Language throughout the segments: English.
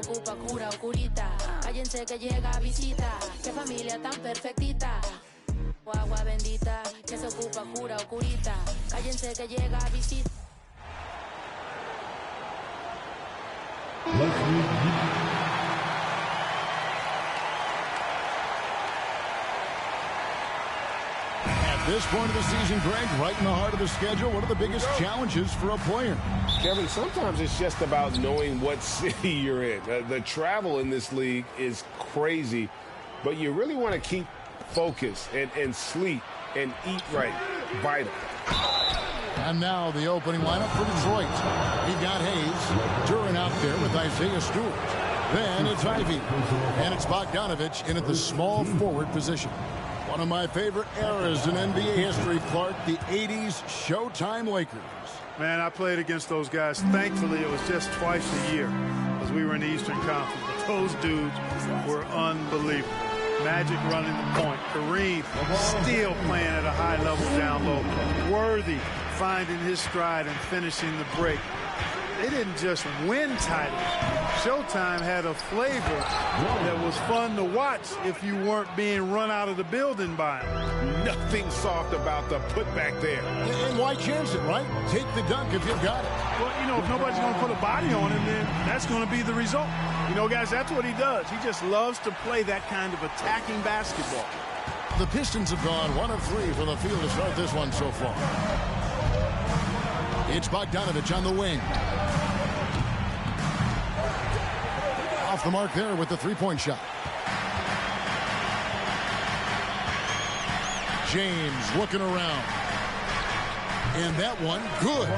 se ocupa cura o curita. Cállense que llega visita. Qué familia tan perfectita. Agua bendita, que se ocupa cura o curita. Cállense que llega visita. At this point of the season, Greg, right in the heart of the schedule, what are the biggest challenges for a player? Kevin, sometimes it's just about knowing what city you're in. The travel in this league is crazy, but you really want to keep focus and sleep and eat right. Vital. And now the opening lineup for Detroit. We've got Hayes, Duran out there with Isaiah Stewart. Then it's Ivy. And it's Bogdanovich in at the small forward position. One of my favorite eras in NBA history, Clark, the 80s Showtime Lakers. Man, I played against those guys. Thankfully, it was just twice a year because we were in the Eastern Conference. But those dudes were unbelievable. Magic running the point. Kareem still playing at a high level down low. Worthy finding his stride and finishing the break. They didn't just win titles. Showtime had a flavor that was fun to watch if you weren't being run out of the building by them. Nothing soft about the putback there. And why chance it, right? Take the dunk if you've got it. Well, you know, if nobody's going to put a body on him, then that's going to be the result. You know, guys, that's what he does. He just loves to play that kind of attacking basketball. The Pistons have gone 1 of 3 from the field to start this one so far. It's Bogdanovich on the wing. Off the mark there with the three-point shot. James looking around. And that one, good.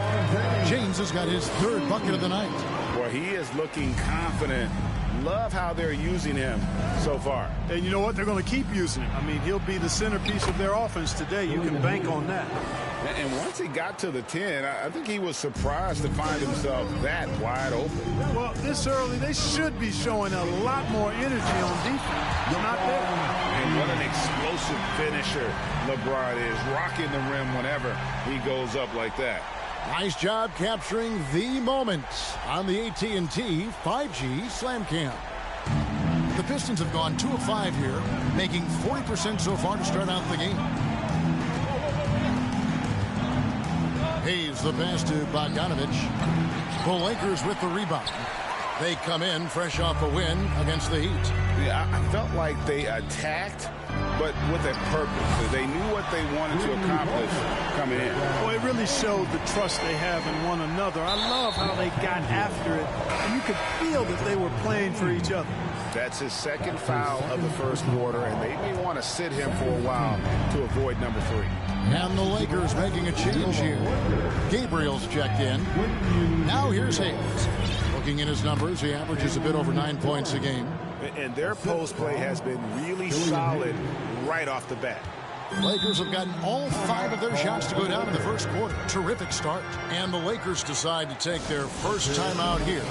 James has got his 3rd bucket of the night. Boy, he is looking confident. Love how they're using him so far. And you know what? They're going to keep using him. I mean, he'll be the centerpiece of their offense today. You can bank on that. And once he got to the 10, I think he was surprised to find himself that wide open. Well, this early, they should be showing a lot more energy on defense. They're not there. And what an explosive finisher LeBron is, rocking the rim whenever he goes up like that. Nice job capturing the moment on the AT&T 5G Slam Cam. The Pistons have gone 2 of 5 here, making 40% so far to start out the game. Hayes the pass to Bogdanovich. The Lakers with the rebound. They come in fresh off a win against the Heat. Yeah, I felt like they attacked, but with a purpose. They knew what they wanted to accomplish coming in. Well, it really showed the trust they have in one another. I love how they got after it, and you could feel that they were playing for each other. That's his 2nd foul of the 1st quarter, and they may want to sit him for a while to avoid number 3. And the Lakers making a change here. Gabriel's checked in. Now here's Hayes. Looking at his numbers, he averages a bit over 9 points a game. And their post play has been really solid right off the bat. Lakers have gotten all 5 of their shots to go down in the 1st quarter. Terrific start. And the Lakers decide to take their first time out here.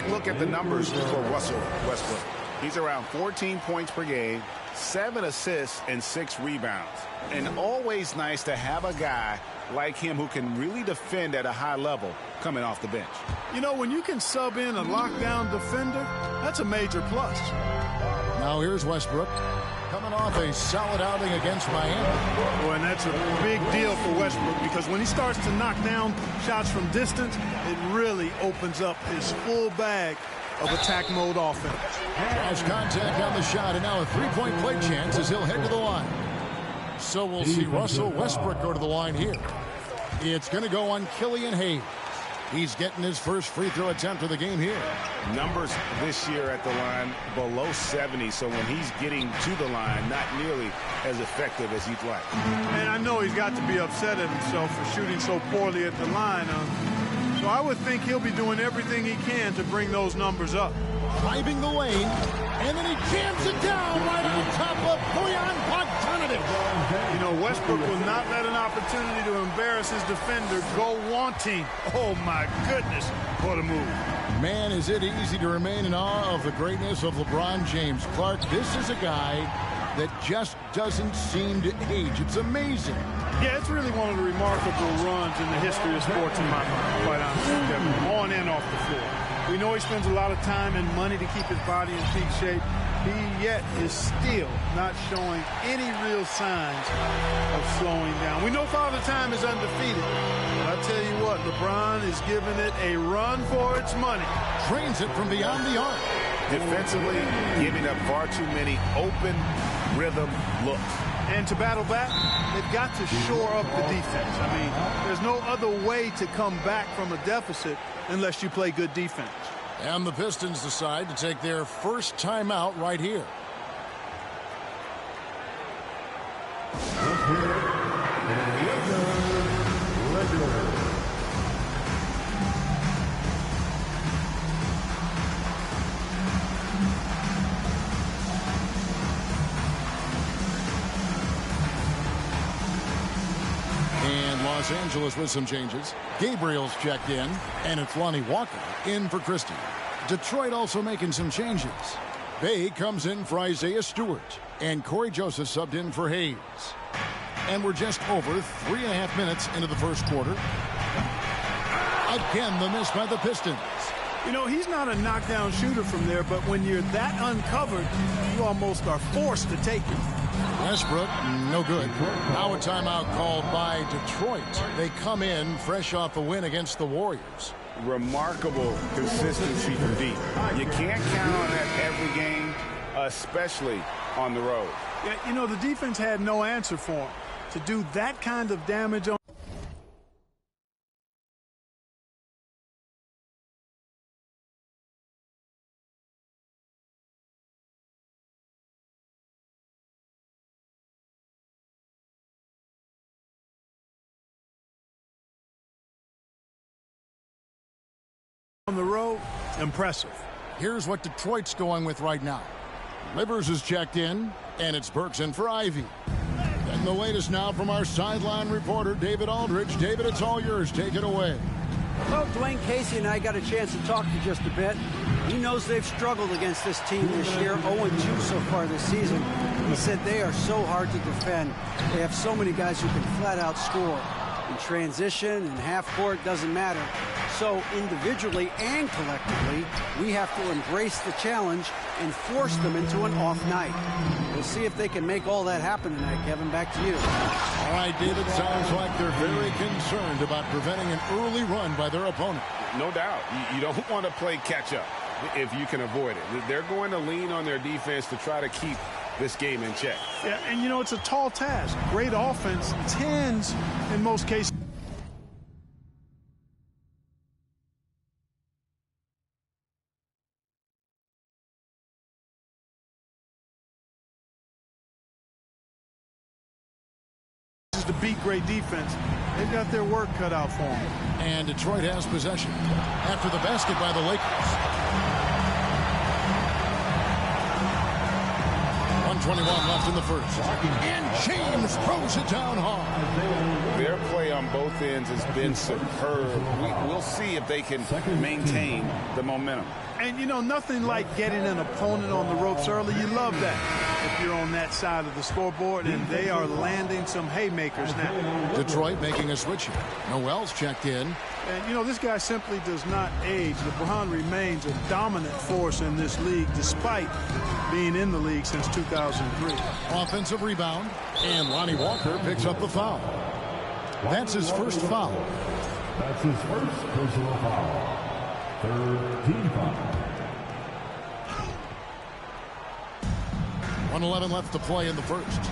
Look at the numbers for Russell Westbrook. He's around 14 points per game, 7 assists, and 6 rebounds. And always nice to have a guy like him who can really defend at a high level coming off the bench. You know, when you can sub in a lockdown defender, that's a major plus. Now here's Westbrook. Coming off a solid outing against Miami. Boy, and that's a big deal for Westbrook because when he starts to knock down shots from distance, it really opens up his full bag of attack mode offense. Has contact on the shot, and now a 3-point play chance as he'll head to the line. So we'll see Russell Westbrook go to the line here. It's going to go on Killian Hayes. He's getting his first free throw attempt of the game here. Numbers this year at the line below 70, so when he's getting to the line, not nearly as effective as he'd like. And I know he's got to be upset at himself for shooting so poorly at the line. So I would think he'll be doing everything he can to bring those numbers up. driving the lane, and then he jams it down right on top of Bojan Bogdanovic. You know, Westbrook will not let an opportunity to embarrass his defender go wanting. Oh, my goodness, what a move. Man, is it easy to remain in awe of the greatness of LeBron James. Clark, this is a guy that just doesn't seem to age. It's amazing. Yeah, it's really one of the remarkable runs in the history of sports in my mind, quite honestly, Kevin, on and off the floor. We know he spends a lot of time and money to keep his body in peak shape. He yet is still not showing any real signs of slowing down. We know Father Time is undefeated. But I tell you what, LeBron is giving it a run for its money. Trains it from beyond the arc. Defensively, giving up far too many open rhythm looks. And to battle back, they've got to shore up the defense. I mean, there's no other way to come back from a deficit unless you play good defense. And the Pistons decide to take their first timeout right here. And Los Angeles with some changes. Gabriel's checked in, and it's Lonnie Walker in for Christie. Detroit also making some changes. Bay comes in for Isaiah Stewart, and Corey Joseph subbed in for Hayes. And we're just over 3.5 minutes into the first quarter. Again, the miss by the Pistons. You know, he's not a knockdown shooter from there, but when you're that uncovered, you almost are forced to take it. Westbrook, no good. Now a timeout called by Detroit. They come in fresh off a win against the Warriors. Remarkable consistency from deep. You can't count on that every game, especially on the road. Yeah, you know, the defense had no answer for him. To do that kind of damage on the road, impressive. Here's what Detroit's going with right now. Livers is checked in, and it's Burks in for Ivy. And the latest now from our sideline reporter, David Aldridge. David, it's all yours. Take it away. Well, Dwayne Casey and I got a chance to talk for just a bit. He knows they've struggled against this team this year, 0-2 so far this season. He said they are so hard to defend. They have so many guys who can flat out score. In transition and half court, doesn't matter. So individually and collectively, we have to embrace the challenge and force them into an off night. We'll see if they can make all that happen tonight. Kevin, back to you. All right, David, sounds like they're very concerned about preventing an early run by their opponent. No doubt. You don't want to play catch-up if you can avoid it. They're going to lean on their defense to try to keep this game in check. Yeah, and you know, it's a tall task. Great offense tends, in most cases, to beat great defense. They've got their work cut out for them. And Detroit has possession after the basket by the Lakers. 1:21 left in the first. And James throws it down hard. Their play on both ends has been superb. We'll see if they can maintain the momentum. And, you know, nothing like getting an opponent on the ropes early. You love that if you're on that side of the scoreboard, and they are landing some haymakers now. Detroit making a switch here. Noel's checked in. And, you know, this guy simply does not age. LeBron remains a dominant force in this league despite being in the league since 2003. Offensive rebound, and Lonnie Walker picks up the foul. That's his first foul. That's his first personal foul. Third team foul. 1:11 left to play in the first.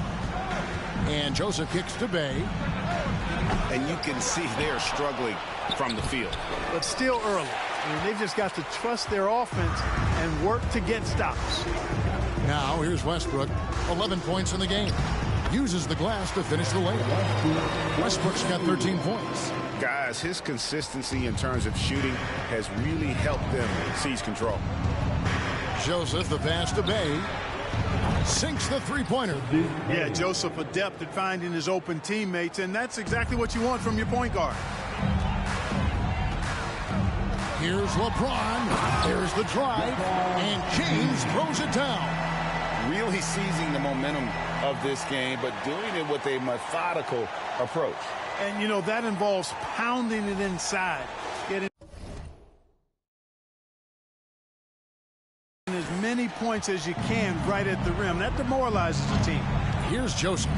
And Joseph kicks to Bay. And you can see they're struggling from the field. But still early. I mean, they've just got to trust their offense and work to get stops. Now here's Westbrook. 11 points in the game. Uses the glass to finish the layup. Westbrook's got 13 points. Guys, his consistency in terms of shooting has really helped them seize control. Joseph, the pass to Bay. Sinks the three-pointer. Yeah, Joseph adept at finding his open teammates, and that's exactly what you want from your point guard. Here's LeBron. There's the drive. And James throws it down. Really seizing the momentum of this game, but doing it with a methodical approach. And, you know, that involves pounding it inside. Getting as many points as you can right at the rim. That demoralizes the team. Here's Joseph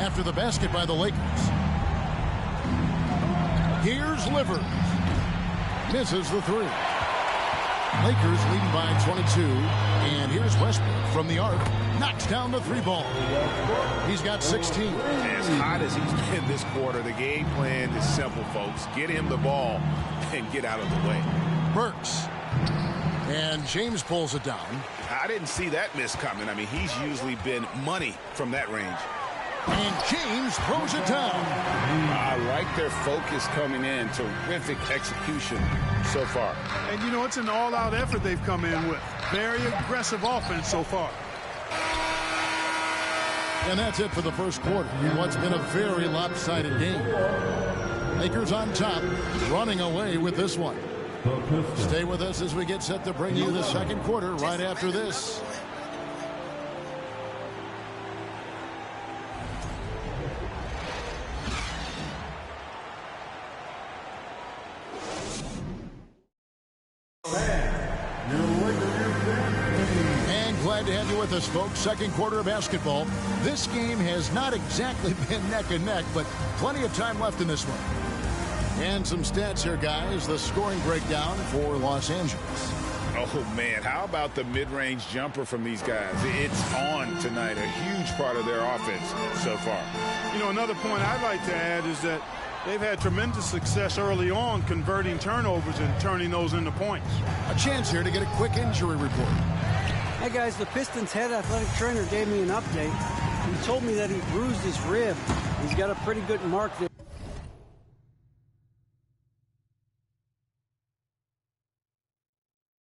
after the basket by the Lakers. Here's Livers. Misses the three. Lakers leading by 22. And here's Westbrook from the arc. Knocks down the three ball. He's got 16. As hot as he's been this quarter, the game plan is simple, folks. Get him the ball and get out of the way. Burks. And James pulls it down. I didn't see that miss coming. I mean, he's usually been money from that range. And James throws it down. I like their focus coming in. Terrific execution so far. And, you know, it's an all-out effort they've come in with. Very aggressive offense so far. And that's it for the first quarter in what's been a very lopsided game. Lakers on top, running away with this one. Stay with us as we get set to bring you the second quarter right after this. Glad to have you with us, folks. Second quarter of basketball. This game has not exactly been neck and neck, but plenty of time left in this one. And some stats here, guys. The scoring breakdown for Los Angeles. Oh, man. How about the mid-range jumper from these guys? It's on tonight. A huge part of their offense so far. You know, another point I'd like to add is that they've had tremendous success early on converting turnovers and turning those into points. A chance here to get a quick injury report. Hey guys, the Pistons head athletic trainer gave me an update. He told me that he bruised his rib. He's got a pretty good mark there.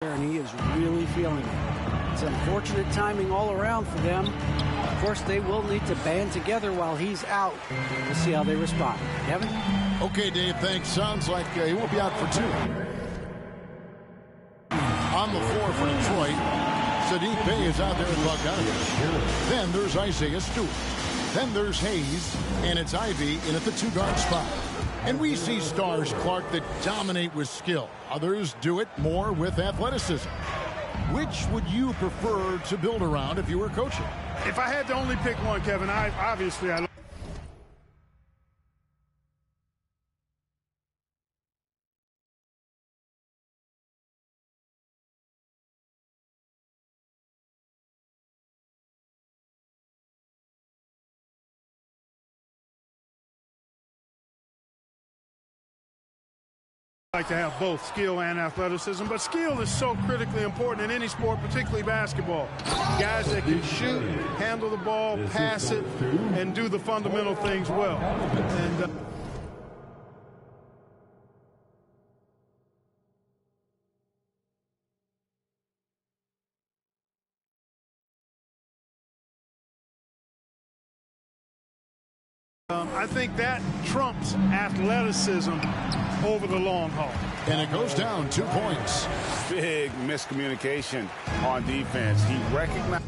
And he is really feeling it. It's unfortunate timing all around for them. Of course, they will need to band together while he's out. We'll see how they respond. Kevin? Okay, Dave, thanks. Sounds like he will be out for 2. On the floor for Detroit, Saddiq Bey is out there at Bogdanovich. Then there's Isaiah Stewart. Then there's Hayes, and it's Ivy in at the 2-guard spot. And we see stars, Clark, that dominate with skill. Others do it more with athleticism. Which would you prefer to build around if you were coaching? If I had to only pick one, Kevin, I like to have both skill and athleticism, but skill is so critically important in any sport, particularly basketball. Guys that can shoot, handle the ball, pass it, and do the fundamental things well. And I think that trumps athleticism over the long haul. And it goes down 2 points. Big miscommunication on defense. He recognized.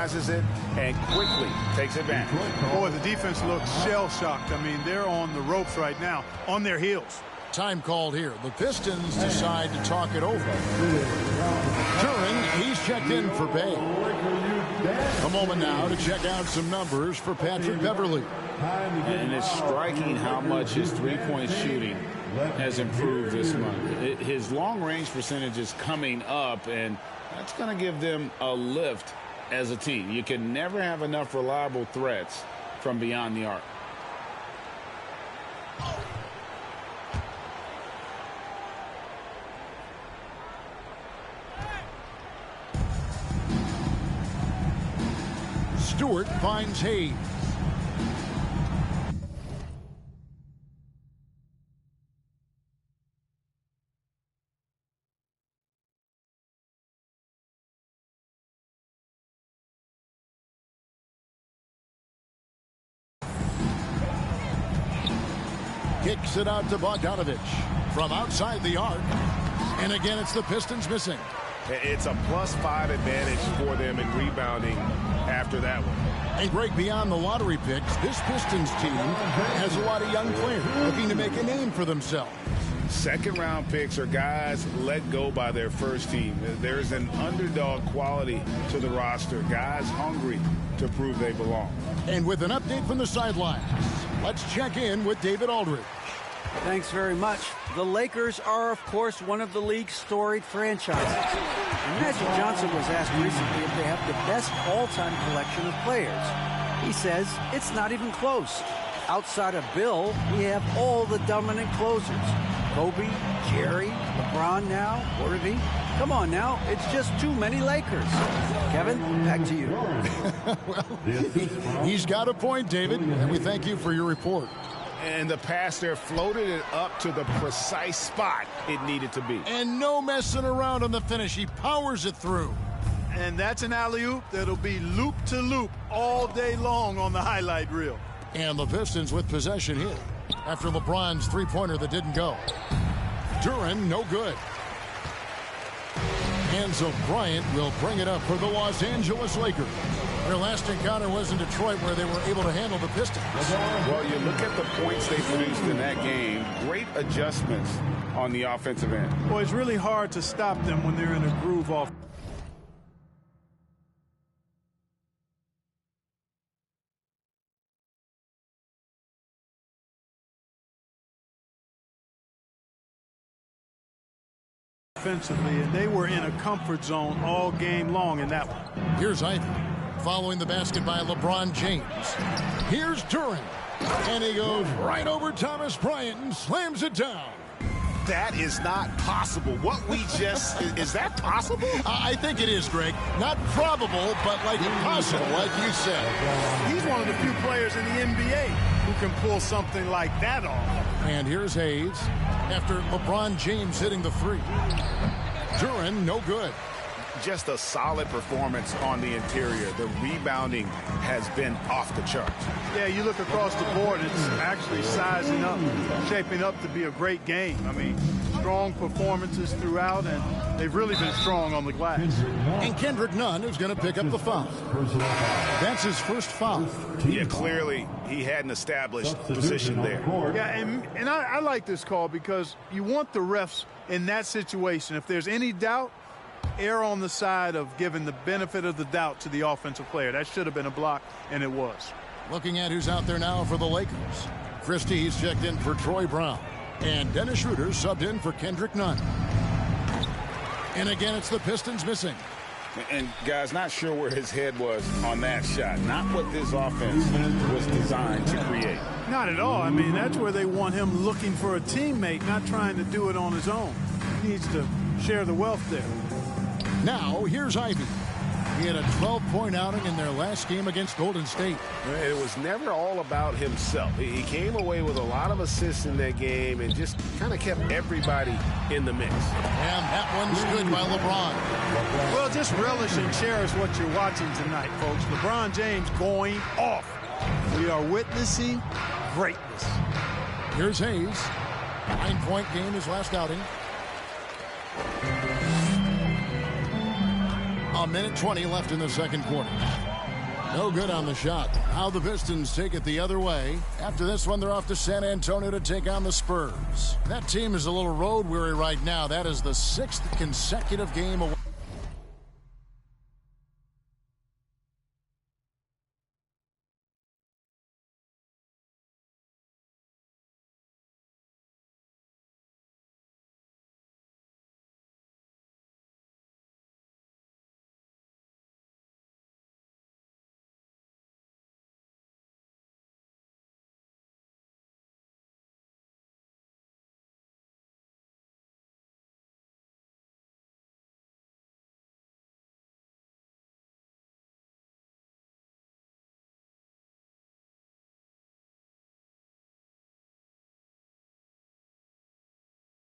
It and quickly takes advantage. Boy, the defense looks shell-shocked. I mean, they're on the ropes right now, on their heels. Time called here. The Pistons decide to talk it over. Turing, he's checked in for Bay. A moment now to check out some numbers for Patrick Beverley. And it's striking how much his three-point shooting has improved this month. His long-range percentage is coming up, and that's going to give them a lift as a team. You can never have enough reliable threats from beyond the arc. Stewart finds Hayes. Kicks it out to Bogdanovich from outside the arc. And again, it's the Pistons missing. It's a +5 advantage for them in rebounding after that one. And Greg, beyond the lottery picks, this Pistons team has a lot of young players looking to make a name for themselves. Second-round picks are guys let go by their first team. There's an underdog quality to the roster. Guys hungry to prove they belong. And with an update from the sidelines, let's check in with David Aldridge. Thanks very much. The Lakers are, of course, one of the league's storied franchises. And Magic Johnson was asked recently if they have the best all-time collection of players. He says it's not even close. Outside of Bill, we have all the dominant closers. Kobe, Jerry, LeBron now, Worthy. Come on now, it's just too many Lakers. Kevin, back to you. Well, he's got a point, David, and we thank you for your report. And the pass there floated it up to the precise spot it needed to be. And no messing around on the finish. He powers it through. And that's an alley-oop that'll be loop-to-loop all day long on the highlight reel. And the Pistons with possession here after LeBron's three-pointer that didn't go. Duran, no good. And so Bryant will bring it up for the Los Angeles Lakers. Their last encounter was in Detroit, where they were able to handle the Pistons. Well, you look at the points they produced in that game. Great adjustments on the offensive end. Well, it's really hard to stop them when they're in a groove off. Offensively, and they were in a comfort zone all game long in that one. Here's Ivy following the basket by LeBron James. Here's Duran, and he goes right over Thomas Bryant and slams it down. That is not possible. What we just, is that possible? I think it is, Greg. Not probable, but like impossible, like you said. He's one of the few players in the NBA who can pull something like that off. And here's Hayes after LeBron James hitting the three. Duran, no good. Just a solid performance on the interior. The rebounding has been off the charts. Yeah, you look across the board, it's actually sizing up, shaping up to be a great game. I mean, strong performances throughout, and they've really been strong on the glass. And Kendrick Nunn is going to pick up the foul. That's his first foul. Yeah, clearly he had an established position there. Yeah, and I like this call because you want the refs in that situation. If there's any doubt, err on the side of giving the benefit of the doubt to the offensive player. That should have been a block, and it was. Looking at who's out there now for the Lakers. Christie's checked in for Troy Brown. And Dennis Schroeder subbed in for Kendrick Nunn. And again, it's the Pistons missing. And, guys, not sure where his head was on that shot. Not what this offense was designed to create. Not at all. I mean, that's where they want him looking for a teammate, not trying to do it on his own. He needs to share the wealth there. Now, here's Ivy. He had a 12-point outing in their last game against Golden State. It was never all about himself. He came away with a lot of assists in that game and just kind of kept everybody in the mix. And that one's good by LeBron. Well, just relish and cherish what you're watching tonight, folks. LeBron James going off. We are witnessing greatness. Here's Hayes. 9-point game his last outing. A minute 20 left in the second quarter. No good on the shot. Now the Pistons take it the other way. After this one, they're off to San Antonio to take on the Spurs. That team is a little road weary right now. That is the 6th consecutive game away.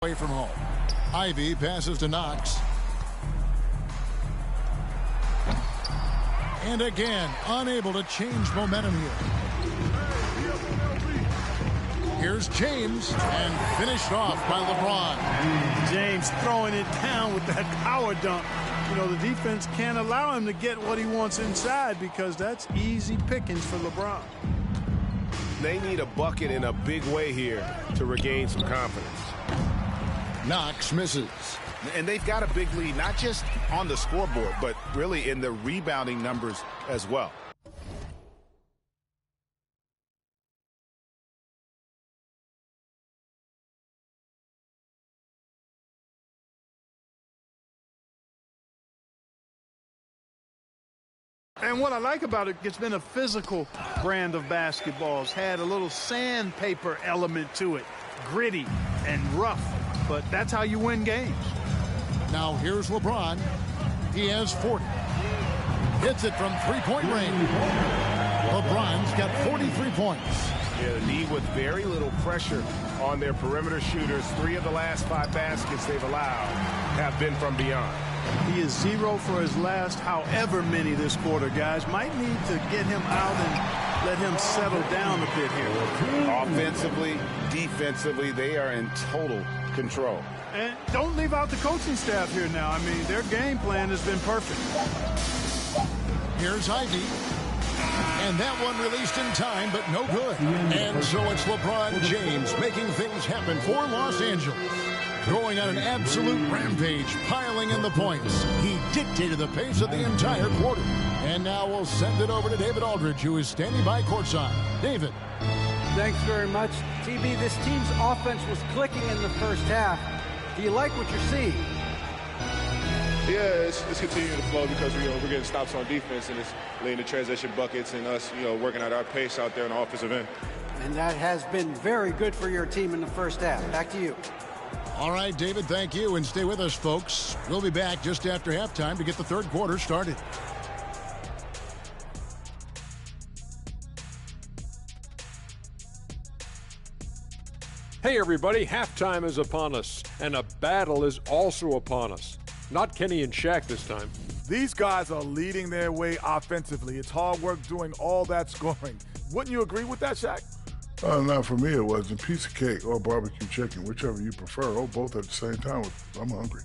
away from home. Ivy passes to Knox. And again, unable to change momentum here. Here's James, and finished off by LeBron. James throwing it down with that power dunk. You know, the defense can't allow him to get what he wants inside because that's easy pickings for LeBron. They need a bucket in a big way here to regain some confidence. Knox misses. And they've got a big lead, not just on the scoreboard, but really in the rebounding numbers as well. And what I like about it, it's been a physical brand of basketball. It's had a little sandpaper element to it, gritty and rough, but that's how you win games. Now here's LeBron. He has 40. Hits it from three-point range. LeBron's got 43 points. Yeah, the lead with very little pressure on their perimeter shooters. 3 of the last 5 baskets they've allowed have been from beyond. He is 0 for his last however many this quarter, guys. Might need to get him out and let him settle down a bit here. Offensively, defensively, they are in total control. And don't leave out the coaching staff here now. I mean, their game plan has been perfect. Here's Ivy. And that one released in time, but no good. And so it's LeBron James making things happen for Los Angeles. Going on an absolute rampage, piling in the points. He dictated the pace of the entire quarter. And now we'll send it over to David Aldridge, who is standing by courtside. David. Thanks very much. TB, this team's offense was clicking in the first half. Do you like what you're seeing? Yeah, it's continuing to flow because we're getting stops on defense, and it's leading to transition buckets and us, working at our pace out there on the offensive end. And that has been very good for your team in the first half. Back to you. All right, David, thank you. And stay with us, folks. We'll be back just after halftime to get the third quarter started. Hey, everybody, halftime is upon us, and a battle is also upon us. Not Kenny and Shaq this time. These guys are leading their way offensively. It's hard work doing all that scoring. Wouldn't you agree with that, Shaq? Not for me, it wasn't. Piece of cake or barbecue chicken, whichever you prefer. Oh, both at the same time. I'm hungry.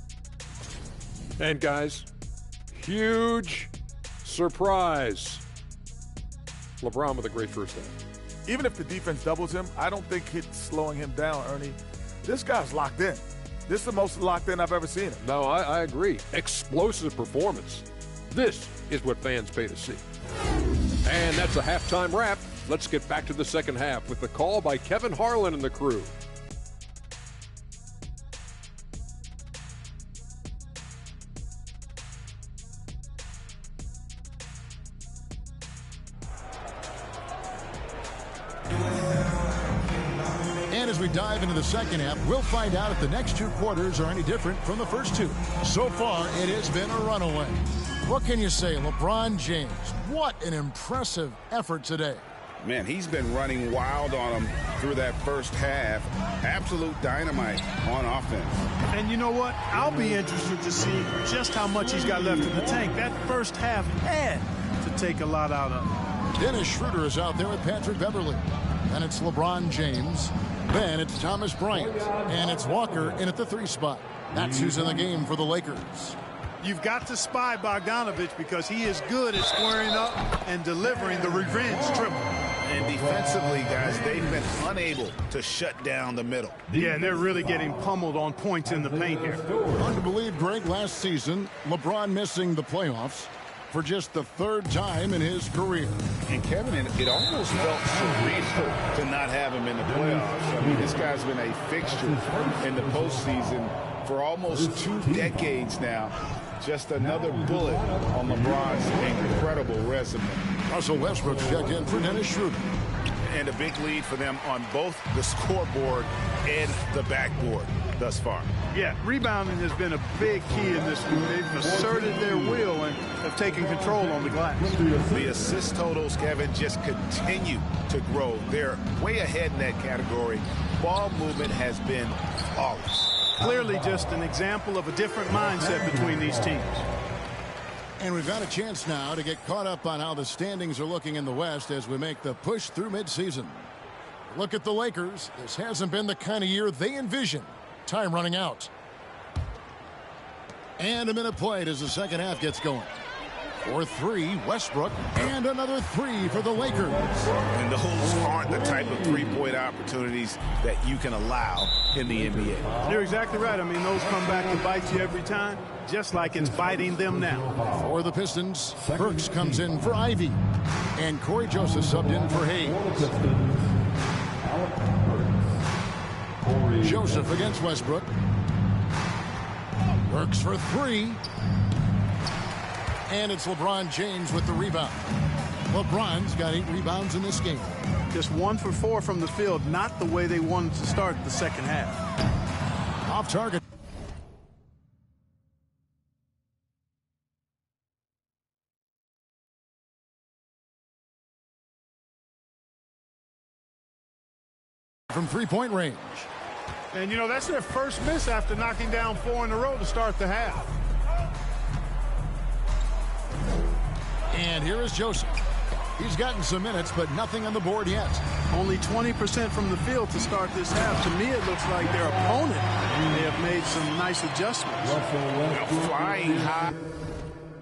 And guys, huge surprise. LeBron with a great first half. Even if the defense doubles him, I don't think it's slowing him down, Ernie. This guy's locked in. This is the most locked in I've ever seen him. No, I agree. Explosive performance. This is what fans pay to see. And that's a halftime wrap. Let's get back to the second half with the call by Kevin Harlan and the crew. And as we dive into the second half, we'll find out if the next 2 quarters are any different from the first 2. So far, it has been a runaway. What can you say, LeBron James? What an impressive effort today. Man, he's been running wild on them through that first half. Absolute dynamite on offense. And you know what? I'll be interested to see just how much he's got left in the tank. That first half had to take a lot out of him. Dennis Schroeder is out there with Patrick Beverly. And it's LeBron James. Then it's Thomas Bryant. And it's Walker in at the 3 spot. That's who's in the game for the Lakers. You've got to spy Bogdanovich because he is good at squaring up and delivering the revenge triple. And defensively, guys, they've been unable to shut down the middle. Yeah, and they're really getting pummeled on points in the paint here. Hard to believe, Greg, last season, LeBron missing the playoffs for just the 3rd time in his career. And Kevin, it almost felt surreal to not have him in the playoffs. I mean, this guy's been a fixture in the postseason for almost 2 decades now. Just another bullet on LeBron's incredible resume. Russell Westbrook's checked in for Dennis Schroeder. And a big lead for them on both the scoreboard and the backboard thus far. Yeah, rebounding has been a big key in this one. They've asserted their will and have taken control on the glass. The assist totals, Kevin, just continue to grow. They're way ahead in that category. Ball movement has been flawless. Clearly just an example of a different mindset between these teams. And we've got a chance now to get caught up on how the standings are looking in the West as we make the push through midseason. Look at the Lakers. This hasn't been the kind of year they envisioned. Time running out. And a minute played as the second half gets going. For three, Westbrook, and another three for the Lakers. And those aren't the type of three-point opportunities that you can allow in the NBA. You're exactly right. I mean, those come back to bite you every time, just like it's biting them now. For the Pistons, Burks comes in for Ivy, and Corey Joseph subbed in for Hayes. Joseph against Westbrook. Burks for three. And it's LeBron James with the rebound. LeBron's got 8 rebounds in this game. Just 1 for 4 from the field, not the way they wanted to start the second half. Off target. From three-point range. And, you know, that's their first miss after knocking down 4 in a row to start the half. And here is Joseph. He's gotten some minutes, but nothing on the board yet. Only 20% from the field to start this half. To me, it looks like their opponent may have made some nice adjustments. Flying high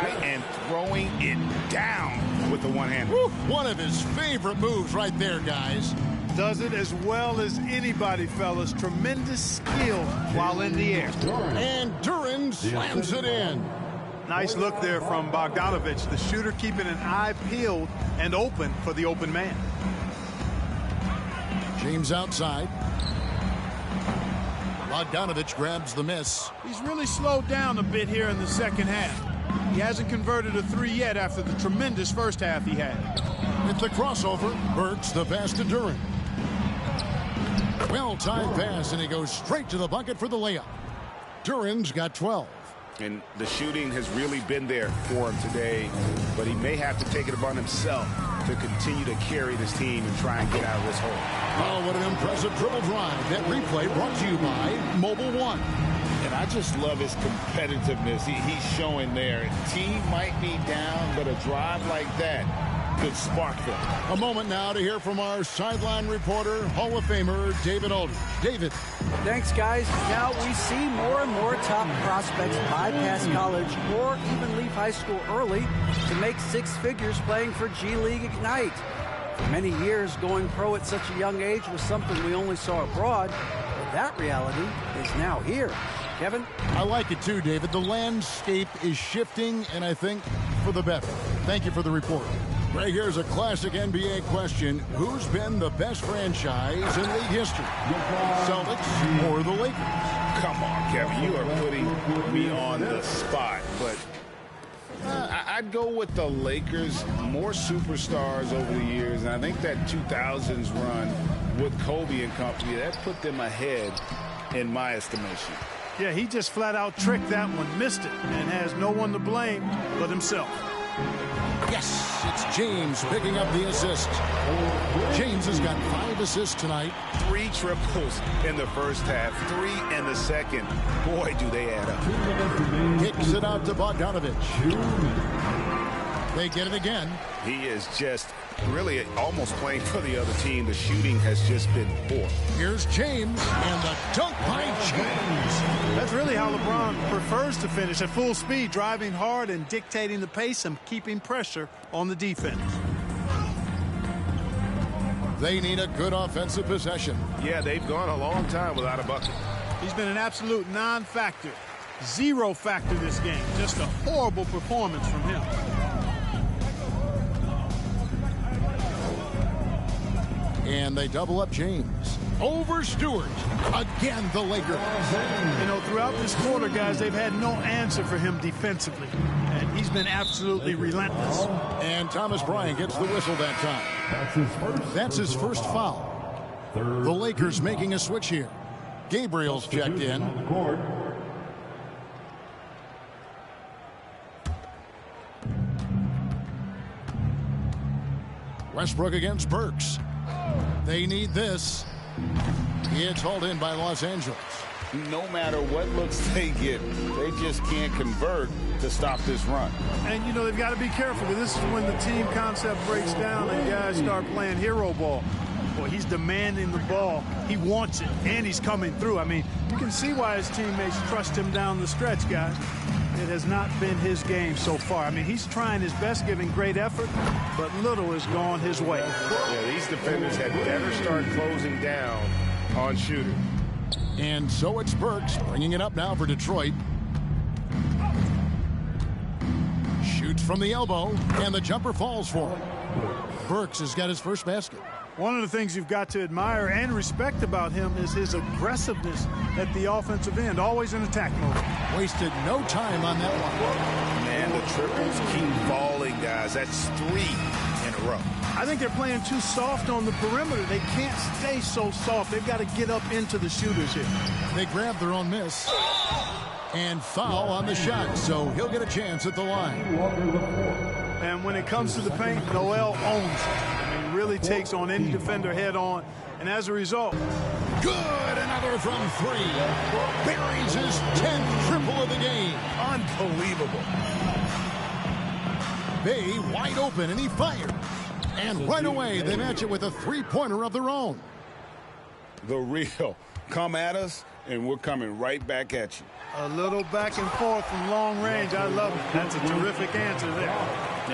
and throwing it down with the one-hand. One of his favorite moves right there, guys. Does it as well as anybody, fellas. Tremendous skill while in the air. And Duran slams it in. Nice look there from Bogdanovic, the shooter keeping an eye peeled and open for the open man. James outside. Bogdanovic grabs the miss. He's really slowed down a bit here in the second half. He hasn't converted a 3 yet after the tremendous first half he had. With the crossover, Burks the pass to Duran. Well-timed pass, and he goes straight to the bucket for the layup. Duran's got 12. And the shooting has really been there for him today, but he may have to take it upon himself to continue to carry this team and try and get out of this hole. Oh, what an impressive dribble drive. That replay brought to you by Mobile One. And I just love his competitiveness he's showing there. Team might be down, but a drive like that could spark them. A moment now to hear from our sideline reporter, Hall of Famer David Aldridge. David. Thanks, guys. Now we see more and more top prospects bypass college or even leave high school early to make 6 figures playing for G League Ignite. For many years, going pro at such a young age was something we only saw abroad, but that reality is now here. Kevin? I like it too, David. The landscape is shifting, and I think for the better. Thank you for the report. Right here's a classic NBA question. Who's been the best franchise in league history? Celtics or the Lakers? Come on, Kevin. You are putting me on the spot. But I'd go with the Lakers. More superstars over the years. And I think that 2000s run with Kobe and company, that put them ahead in my estimation. Yeah, he just flat out tricked that one, missed it, and has no one to blame but himself. Yes, it's James picking up the assist. James has got 5 assists tonight. 3 triples in the first half, 3 in the second. Boy, do they add up. Kicks it out to Bogdanovic. They get it again. He is just really almost playing for the other team. The shooting has just been poor. Here's James, and the dunk by James. That's really how LeBron prefers to finish, at full speed, driving hard and dictating the pace and keeping pressure on the defense. They need a good offensive possession. Yeah, they've gone a long time without a bucket. He's been an absolute non-factor. 0 factor this game. Just a horrible performance from him. And they double up James. Over Stewart. Again, the Lakers. You know, throughout this quarter, guys, they've had no answer for him defensively. And he's been absolutely relentless. And Thomas Bryant gets the whistle that time. That's his first foul. The Lakers making a switch here. Gabriel's checked in. Westbrook against Burks. They need this. It's hauled in by Los Angeles. No matter what looks they get, they just can't convert to stop this run. And, you know, they've got to be careful, because this is when the team concept breaks down and guys start playing hero ball. Boy, he's demanding the ball. He wants it, and he's coming through. I mean, you can see why his teammates trust him down the stretch, guys. It has not been his game so far. I mean, he's trying his best, giving great effort, but little has gone his way. Yeah, these defenders had better start closing down on shooting. And so it's Burks bringing it up now for Detroit. Shoots from the elbow, and the jumper falls for him. Burks has got his first basket. One of the things you've got to admire and respect about him is his aggressiveness at the offensive end, always in attack mode. Wasted no time on that one. Man, the triples keep falling, guys. That's 3 in a row. I think they're playing too soft on the perimeter. They can't stay so soft. They've got to get up into the shooters here. They grab their own miss. And foul on the shot, so he'll get a chance at the line. And when it comes to the paint, Noel owns it. I mean, really takes on any defender head on. And as a result, good, another from 3. Buries his 10th triple of the game. Unbelievable. Bay wide open, and he fires. And right away, they match it with a 3-pointer of their own. The real. Come at us, and we're coming right back at you. A little back and forth from long range. I love it. That's a terrific answer there.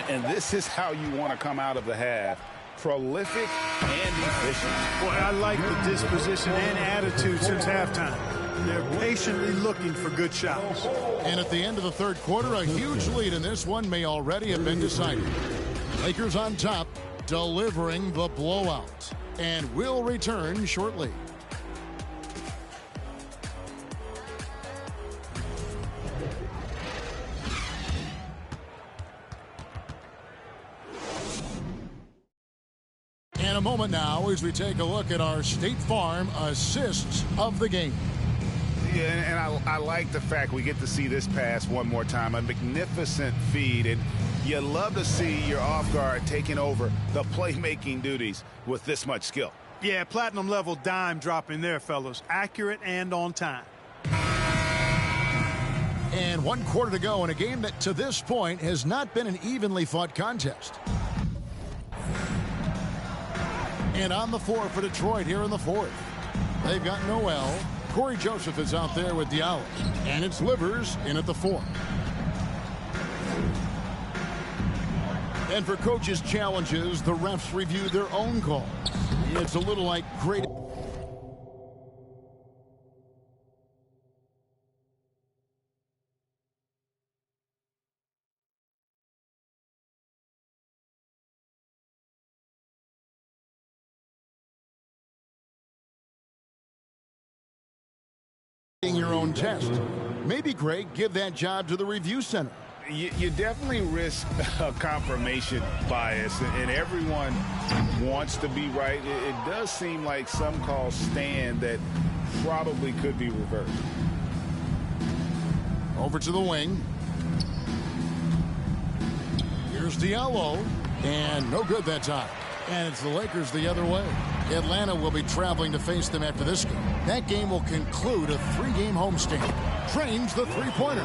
And this is how you want to come out of the half. Prolific and efficient. Boy, I like the disposition and attitude since halftime. They're patiently looking for good shots. And at the end of the third quarter, a huge lead in this one may already have been decided. Lakers on top, delivering the blowout. And will return shortly. In a moment now, as we take a look at our State Farm assists of the game. Yeah, and I like the fact we get to see this pass one more time. A magnificent feed, and you love to see your off guard taking over the playmaking duties with this much skill. Yeah, platinum level dime dropping there, fellas. Accurate and on time. And 1 quarter to go in a game that to this point has not been an evenly fought contest. And on the floor for Detroit here in the fourth. They've got Noel. Corey Joseph is out there with Diallo. And it's Livers in at the 4. And for coaches' challenges, the refs review their own calls. It's a little like great. Your own test. Maybe, Greg, give that job to the review center. You definitely risk a confirmation bias, and everyone wants to be right. It does seem like some calls stand that probably could be reversed. Over to the wing. Here's Diallo, and no good that time. And it's the Lakers the other way. Atlanta will be traveling to face them after this game. That game will conclude a 3-game homestand. Trains the 3-pointer.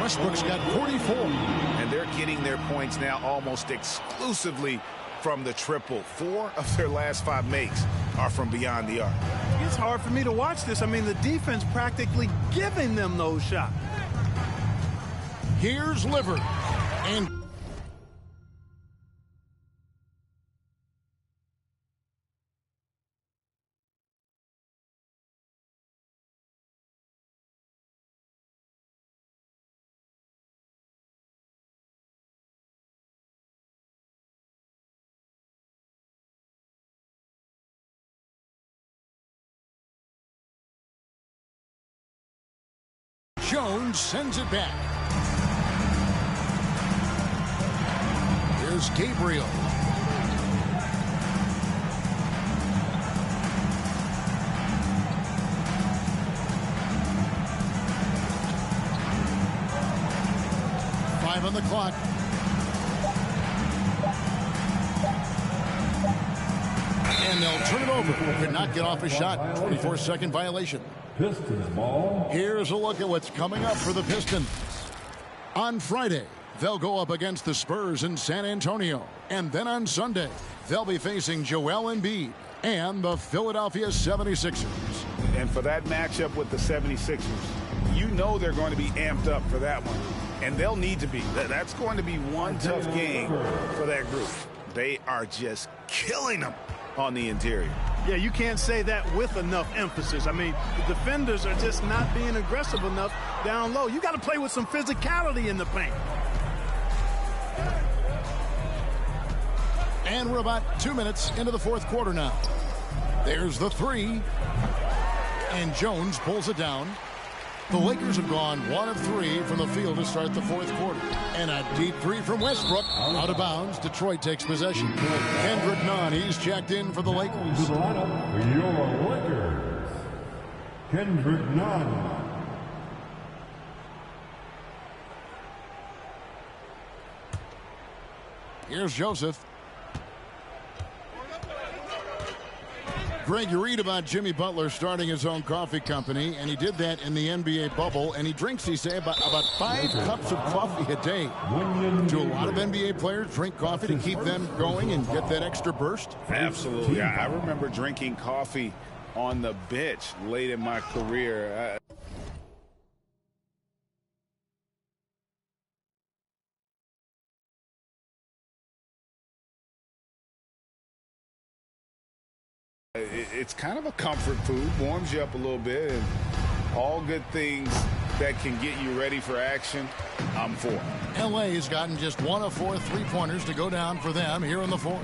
Westbrook's got 44. And they're getting their points now almost exclusively from the triple. 4 of their last 5 makes are from beyond the arc. It's hard for me to watch this. I mean, the defense practically giving them those shots. Here's Liver. And Jones sends it back. Here's Gabriel. Five on the clock. And they'll turn it over. Could not get off a shot. 24-second violation. Pistons ball. Here's a look at what's coming up for the Pistons. On Friday, they'll go up against the Spurs in San Antonio. And then on Sunday, they'll be facing Joel Embiid and the Philadelphia 76ers. And for that matchup with the 76ers, you know they're going to be amped up for that one. And they'll need to be. That's going to be one tough game for that group. They are just killing them on the interior. Yeah, you can't say that with enough emphasis. I mean, the defenders are just not being aggressive enough down low. You got to play with some physicality in the paint. And we're about 2 minutes into the fourth quarter now. There's the three. And Jones pulls it down. The Lakers have gone 1 of 3 from the field to start the fourth quarter. And a deep three from Westbrook. Out of bounds. Detroit takes possession. Kendrick Nunn, he's checked in for the Lakers. To the lineup for your Lakers, Kendrick Nunn. Here's Joseph. Greg, you read about Jimmy Butler starting his own coffee company, and he did that in the NBA bubble, and he drinks, he say, about 5 cups of coffee a day. Do a lot of NBA players drink coffee to keep them going and get that extra burst? Absolutely. I remember drinking coffee on the bench late in my career. It's kind of a comfort food, warms you up a little bit, and all good things that can get you ready for action, I'm for. LA has gotten just 1 of 4 3-pointers to go down for them here in the fourth.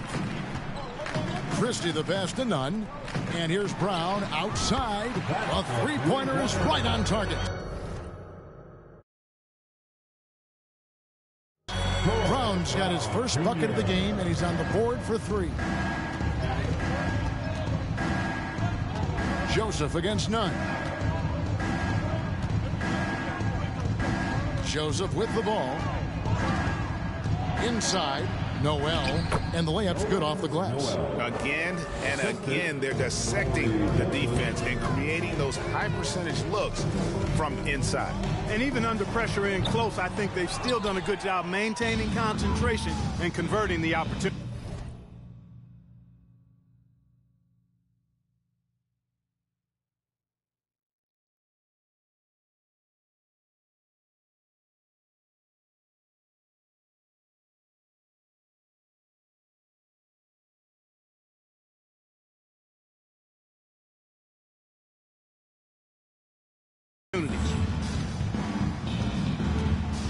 Christie the best to none. And here's Brown outside. A 3-pointer is right on target. Brown's got his first bucket of the game, and he's on the board for 3. Joseph against Nunn. Joseph with the ball. Inside, Noel, and the layup's good off the glass. Again and again, they're dissecting the defense and creating those high-percentage looks from inside. And even under pressure in close, I think they've still done a good job maintaining concentration and converting the opportunity.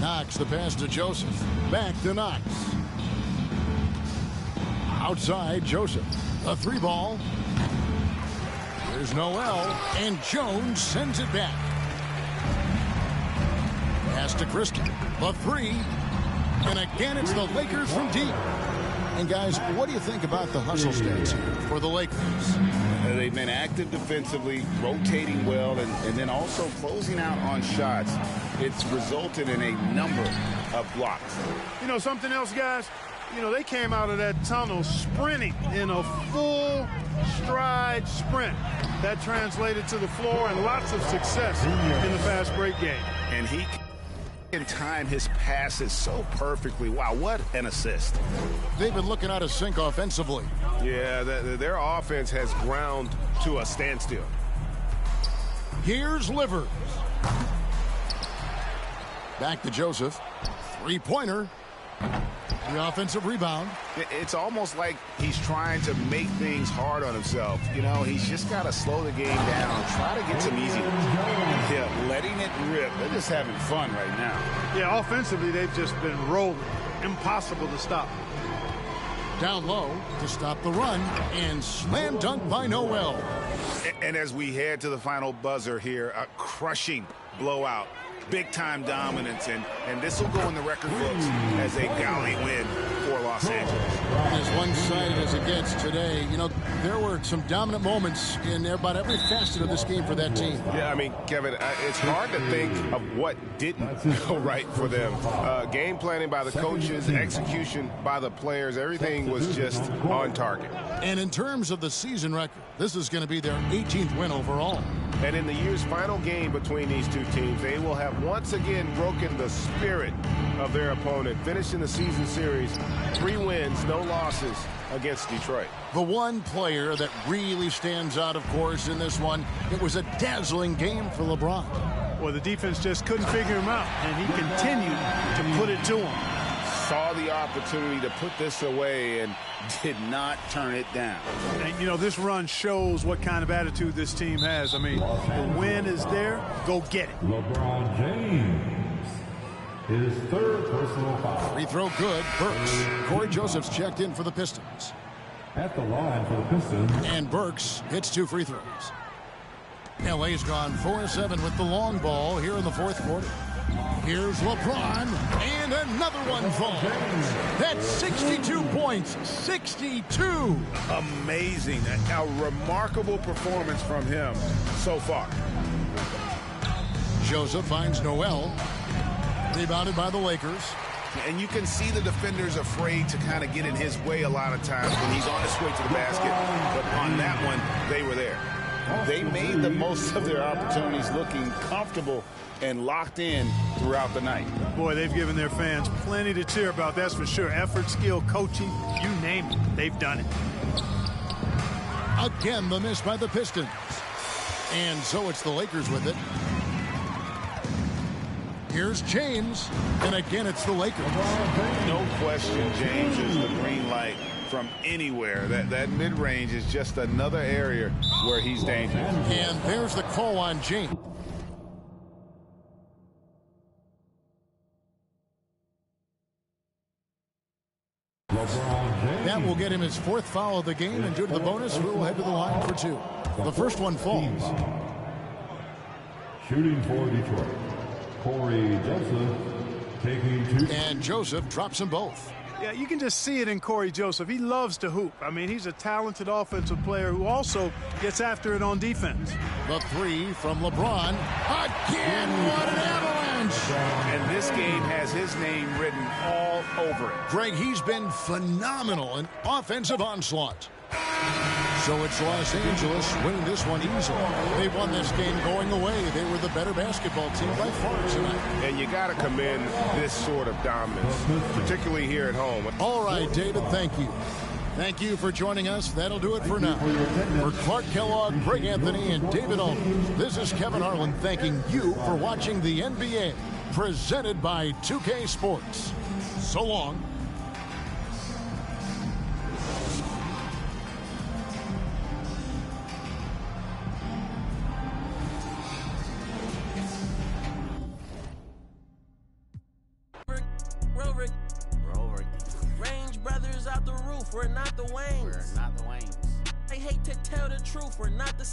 Knox the pass to Joseph. Back to Knox. Outside, Joseph. A 3-ball. There's Noel. And Jones sends it back. Pass to Christie. The 3. And again, it's the Lakers from deep. And guys, what do you think about the hustle stats here for the Lakers? They've been active defensively, rotating well, and then also closing out on shots. It's resulted in a number of blocks. You know, something else, guys? You know, they came out of that tunnel sprinting in a full stride sprint. That translated to the floor and lots of success in the fast break game. And he can time his passes so perfectly. Wow, what an assist. They've been looking out of sync offensively. Yeah, their offense has ground to a standstill. Here's Livers. Back to Joseph. 3-pointer. The offensive rebound. It's almost like he's trying to make things hard on himself. You know, he's just got to slow the game down, try to get some easy. Yeah, letting it rip. They're just having fun right now. Yeah, offensively, they've just been rolling. Impossible to stop. Down low to stop the run, and slam dunk by Noel. And as we head to the final buzzer here, a crushing blowout. Big-time dominance, and this will go in the record books as a gallant win for Los Angeles. As one-sided as it gets today, you know, there were some dominant moments in about every facet of this game for that team. Yeah, I mean, Kevin, it's hard to think of what didn't go right for them. Game planning by the coaches, execution by the players, everything was just on target. And in terms of the season record, this is going to be their 18th win overall. And in the year's final game between these two teams, they will have once again broken the spirit of their opponent, finishing the season series 3 wins, no losses against Detroit. The one player that really stands out, of course, in this one, it was a dazzling game for LeBron. Well, the defense just couldn't figure him out, and he continued to put it to him. Saw the opportunity to put this away and did not turn it down. And, you know, this run shows what kind of attitude this team has. I mean, the win is there. Go get it. LeBron James, his 3rd personal foul. Free throw good. Burks. Corey Joseph's checked in for the Pistons. At the line for the Pistons. And Burks hits 2 free throws. LA's gone 4-7 with the long ball here in the 4th quarter. Here's LeBron, and another one falls. That's 62 points, 62. Amazing. A remarkable performance from him so far. Joseph finds Noel. Rebounded by the Lakers. And you can see the defenders afraid to kind of get in his way a lot of times when he's on his way to the basket. But on that one, they were there. They made the most of their opportunities, looking comfortable and locked in throughout the night. Boy, they've given their fans plenty to cheer about, that's for sure. Effort, skill, coaching, you name it, they've done it. Again, the miss by the Pistons. And so it's the Lakers with it. Here's James, and again it's the Lakers. No question, James is the green light from anywhere. That mid-range is just another area where he's dangerous. And there's the call on James. That will get him his 4th foul of the game, and due to the bonus, we'll head to the line for 2. The first one falls. Shooting for Detroit, Corey Joseph taking 2. And Joseph drops them both. Yeah, you can just see it in Corey Joseph. He loves to hoop. I mean, he's a talented offensive player who also gets after it on defense. The 3 from LeBron. Again, what an avalanche! And this game has his name written all over it. Greg, he's been phenomenal in offensive onslaught. So it's Los Angeles winning this one easily. They won this game going away. They were the better basketball team by far tonight. And you got to commend this sort of dominance, particularly here at home. All right, David, thank you. Thank you for joining us. That'll do it for now. For Clark Kellogg, Greg Anthony, and David Owens, this is Kevin Harlan thanking you for watching the NBA, presented by 2K Sports. So long. Range brothers out the roof, we're not the Waynes. We're not the Waynes. They hate to tell the truth, we're not the